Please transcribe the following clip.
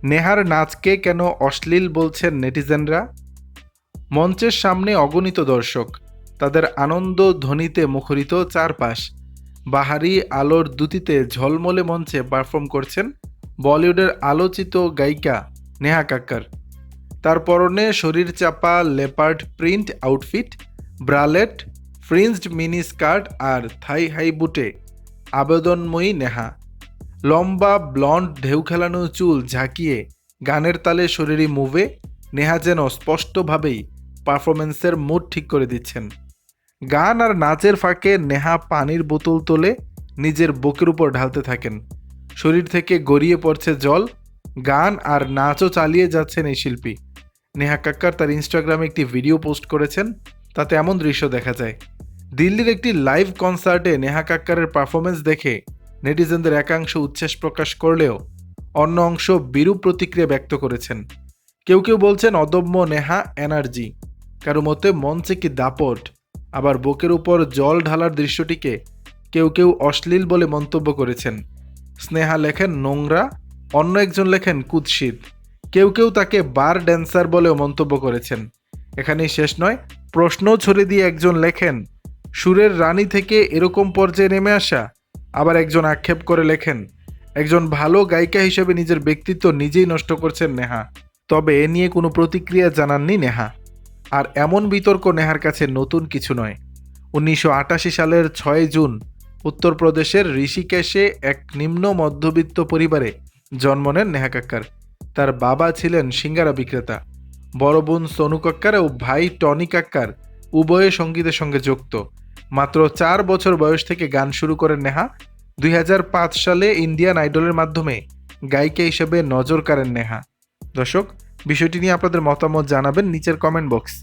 নেহার নাচকে কেন অশ্লীল বলছেন নেটিজেনরা? মঞ্চের সামনে অগণিত দর্শক, তাদের আনন্দ ধ্বনিতে মুখরিত চারপাশ। বাহারি আলোর দ্যুতিতে ঝলমলে মঞ্চে পারফর্ম করছেন বলিউডের আলোচিত গায়িকা নেহা কাক্কর। তার পরনে শরীর চাপা leopard print outfit, bralette, fringed mini skirt আর থাই হাই বুটে আবেদনময়ী নেহা। লম্বা ব্লন্ড ঢেউ খেলানো চুল ঝাঁকিয়ে গানের তালে শরীরী মুভে নেহা যেন স্পষ্টভাবেই পারফরমেন্সের মুড ঠিক করে দিচ্ছেন। গান আর নাচের ফাঁকে নেহা পানির বোতল তোলে নিজের বুকের উপর ঢালতে থাকেন। শরীর থেকে গড়িয়ে পড়ছে জল। গান আর নাচও চালিয়ে যাচ্ছেন এই শিল্পী। নেহা কাক্কর তার ইনস্টাগ্রামে একটি ভিডিও পোস্ট করেছেন, তাতে এমন দৃশ্য দেখা যায়। দিল্লির একটি লাইভ কনসার্টে নেহা কাক্করের পারফরমেন্স দেখে নেটিজেনদের একাংশ উচ্ছ্বাস প্রকাশ করলেও অন্য অংশ বিরূপ প্রতিক্রিয়া ব্যক্ত করেছেন। কেউ কেউ বলছেন অদম্য নেহা এনার্জি, কারো মতে মঞ্চে কি দাপট, আবার বুকের উপর জল ঢালার দৃশ্যটিকে কেউ কেউ অশ্লীল বলে মন্তব্য করেছেন। স্নেহা লেখেন নোংরা, অন্য একজন লেখেন কুৎসিত। কেউ কেউ তাকে বার ড্যান্সার বলেও মন্তব্য করেছেন। এখানেই শেষ নয়, প্রশ্নও ছড়ে দিয়ে একজন লেখেন সুরের রানী থেকে এরকম পর্যায়ে নেমে আসা। আবার একজন আক্ষেপ করে লেখেন একজন ভালো গায়িকা হিসেবে নিজের ব্যক্তিত্ব নিজেই নষ্ট করছেন নেহা। তবে এ নিয়ে কোনো প্রতিক্রিয়া জানাননি নেহা। আর এমন বিতর্ক নেহার কাছে নতুন কিছু নয়। 1988 সালের 6 জুন উত্তরপ্রদেশের ঋষিকেশে এক নিম্ন মধ্যবিত্ত পরিবারে জন্ম নেন নেহা কাক্কর। তার বাবা ছিলেন সিঙ্গারা বিক্রেতা। বড় বোন সোনু কাক্কর ও ভাই টনি কাক্কর উভয়ে সঙ্গীতের সঙ্গে যুক্ত। মাত্র 4 বছর বয়স থেকে গান শুরু করেন নেহা। 2005 সালে ইন্ডিয়ান আইডলের মাধ্যমে গায়িকা হিসেবে নজর কাড়েন নেহা। দর্শক, বিষয়টি নিয়ে আপনাদের মতামত জানাবেন নিচের কমেন্ট বক্সে।